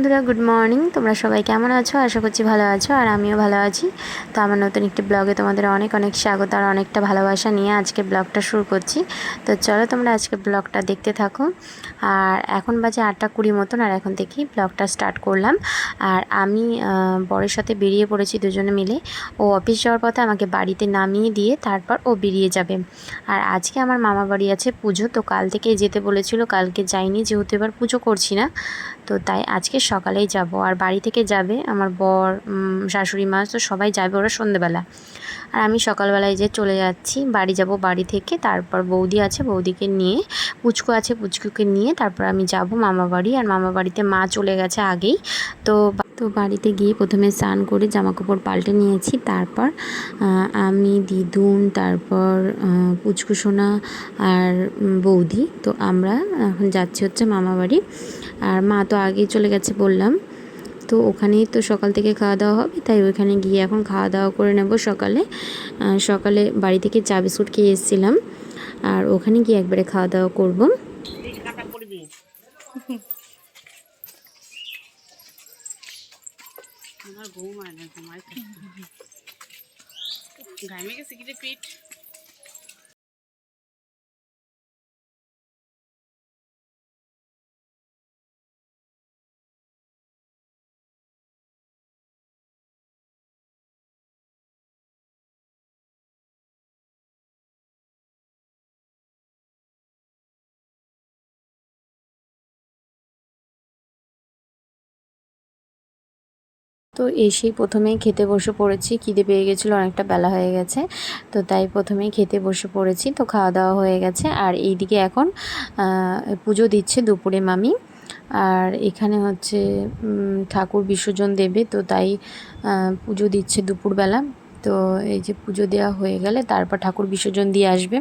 বন্ধুরা, good morning. তোমরা সবাই কেমন আছো? আশা করছি ভালো আছো, আর আমিও ভালো আছি। তো আমার নতুন একটি ব্লগে তোমাদের অনেক অনেক স্বাগত আর অনেকটা ভালোবাসা নিয়ে আজকে ব্লগটা শুরু করছি। তো চলো তোমরা আজকে ব্লগটা দেখতে থাকো। আর এখন বাজে 8:20 মতন, আর এখন থেকেই ব্লগটা স্টার্ট করলাম। আর আমি বরের সাথে বেরিয়ে পড়েছি দুজনে মিলে। ও অফিস যাওয়ার পথে আমাকে বাড়িতে নামিয়ে দিয়ে তারপর ও বেরিয়ে যাবে। আর আজকে আমার মামা বাড়ি আছে পুজো, তো কাল থেকেই যেতে বলেছিল, কালকে যাইনি যেহেতু এবার পুজো করছি না। তো তাই আজকে সকালেই যাব। আর বাড়ি থেকে যাবে আমার বর, শাশুড়ি মা, তো সবাই যাবে ওরা সন্ধ্যেবেলা। আর আমি সকালবেলায় যে চলে যাচ্ছি, বাড়ি যাব। বাড়ি থেকে তারপর বৌদি আছে, বৌদিকে নিয়ে, পুচকু আছে, পুচকুকে নিয়ে তারপর আমি যাব মামা বাড়ি। আর মামা বাড়িতে মা চলে গেছে আগেই। তো বাড়িতে গিয়ে প্রথমে স্নান করে জামাকাপড় পাল্টে নিয়েছি। তারপর আমি, দিদুন, তারপর পুচকু সোনা আর বৌদি, তো আমরা এখন যাচ্ছি হচ্ছে মামা বাড়ি। আর মা তো আগেই চলে গেছে বললাম। তো ওখানেই তো সকাল থেকে খাওয়া দাওয়া হবে, তাই ওইখানে গিয়ে এখন খাওয়া দাওয়া করে নেব। সকালে বাড়ি থেকে চা বিস্কুট খেয়ে এসেছিলাম, আর ওখানে গিয়ে একবারে খাওয়া দাওয়া করবো। আমার ঘুমায় না, ঘুমায় ঘামে গেছে কি পিঠ। তো এসেই প্রথমেই খেতে বসে পড়েছি, খিদে পেয়ে গেছিলো, অনেকটা বেলা হয়ে গেছে। তো তাই প্রথমেই খেতে বসে পড়েছি। তো খাওয়া দাওয়া হয়ে গেছে। আর এইদিকে এখন পুজো দিচ্ছে দুপুরে মামি। আর এখানে হচ্ছে ঠাকুর বিসর্জন দেবে, তো তাই পুজো দিচ্ছে দুপুরবেলা। তো এই যে পুজো দেওয়া হয়ে গেলে তারপর ঠাকুর বিসর্জন দিয়ে আসবে।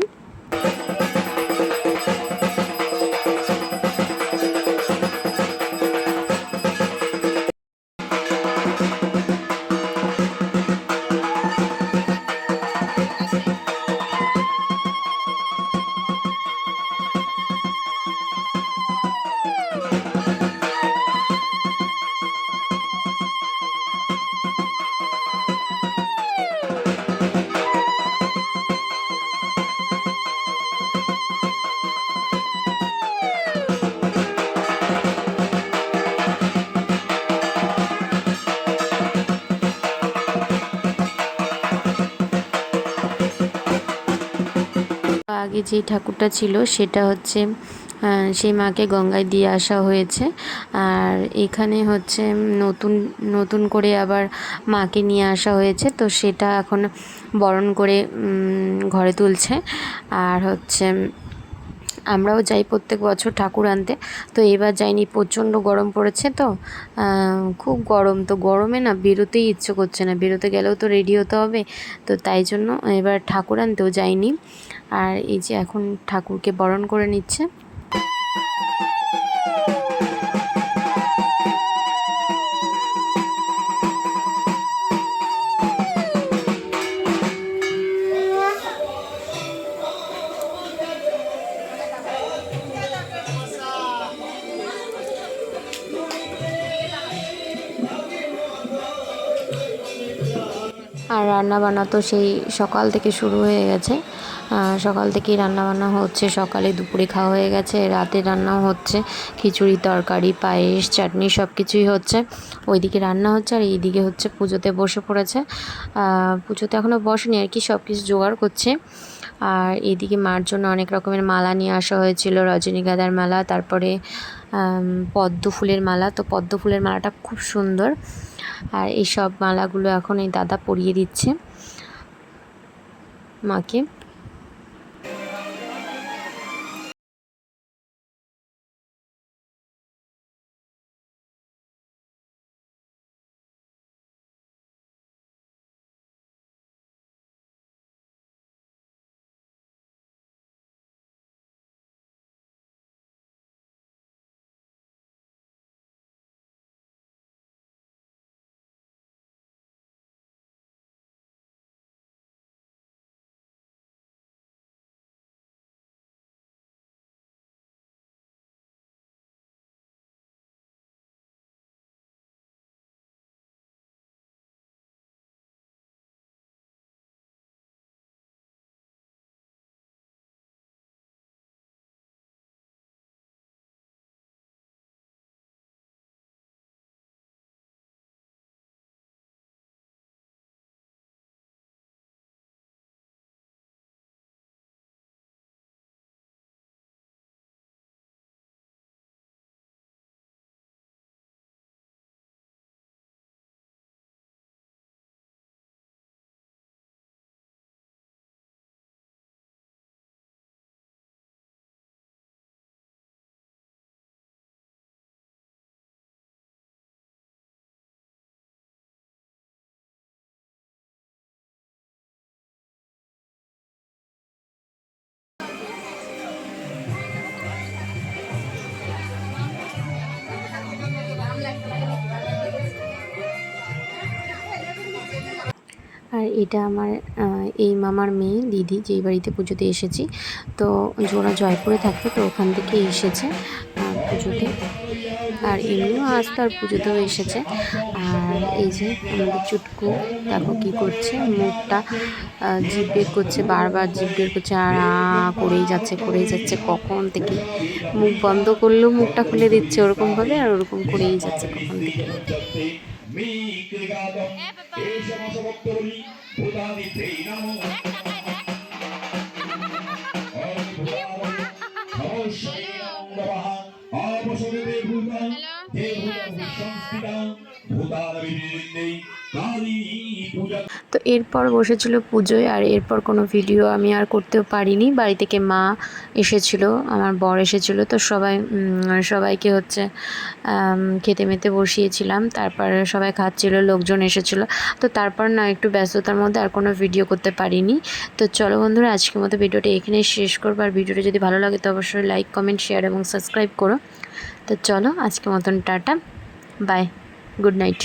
আগে যে ঠাকুরটা ছিল সেটা হচ্ছে সেই মাকে গঙ্গায় দিয়ে আসা হয়েছে। আর এখানে হচ্ছে নতুন নতুন করে আবার মাকে নিয়ে আসা হয়েছে, তো সেটা এখন বরণ করে ঘরে তুলছে। আর হচ্ছে আমরাও যাই প্রত্যেক বছর ঠাকুর আনতে। তো এবার যাইনি, প্রচণ্ড গরম পড়েছে। তো খুব গরম, তো গরমে না বেরোতেই ইচ্ছে করছে না, বেরোতে গেলেও তো রেডি হতে হবে। তো তাই জন্য এবার ঠাকুর আনতেও যাইনি। আর এই যে এখন ঠাকুরকে বরণ করে নিচ্ছে। আর রান্নাবান্না তো সেই সকাল থেকে শুরু হয়ে গেছে। সকাল থেকেই রান্নাবান্না হচ্ছে, সকালে দুপুরে খাওয়া হয়ে গেছে, রাতে রান্নাও হচ্ছে। খিচুড়ি, তরকারি, পায়েস, চাটনি সব কিছুই হচ্ছে। ওইদিকে রান্না হচ্ছে, আর এইদিকে হচ্ছে পুজোতে বসে পড়েছে। পুজোতে এখনও বসেনি আর কি, সব কিছু জোগাড় করছে। আর এদিকে মার জন্য অনেক রকমের মালা নিয়ে আসা হয়েছিল, রজনীগন্ধার মালা, তারপরে পদ্ম ফুলের মালা। তো পদ্ম ফুলের মালাটা খুব সুন্দর। আর এই সব মালাগুলো এখন এই দাদা পরিয়ে দিচ্ছে মাকে। আর এটা আমার এই মামার মেয়ে দিদি, যেই বাড়িতে পুজোতে এসেছি। তো ওরা জয়পুরে থাকতো, তো ওখান থেকে এসেছে পুজোতে। আর এমনিও আসতো, আর পুজোতেও এসেছে। আর এই যে আমাদের চুটকু, দেখো কী করছে, মুখটা জিভ বের করছে, বারবার জিভ বের করছে, আর করেই যাচ্ছে কখন থেকে। মুখ বন্ধ করলেও মুখটা খুলে দিচ্ছে ওরকমভাবে, আর ওরকম করেই যাচ্ছে কখন থেকে। তো এরপর বসেছিল পুজোয়, আর এরপর কোনো ভিডিও আমি আর করতেও পারিনি। বাড়ি থেকে মা এসেছিলো, আমার বর এসেছিলো, তো সবাইকে হচ্ছে খেতে মেতে বসিয়েছিলাম। তারপর সবাই খাচ্ছিলো, লোকজন এসেছিলো। তো তারপর না একটু ব্যস্ততার মধ্যে আর কোনো ভিডিও করতে পারিনি। তো চলো বন্ধুরা, আজকের মতো ভিডিওটা এখানেই শেষ করবো। আর ভিডিওটা যদি ভালো লাগে তো অবশ্যই লাইক, কমেন্ট, শেয়ার এবং সাবস্ক্রাইব করো। তো চলো আজকের মতন টাটা, বাই, গুড নাইট।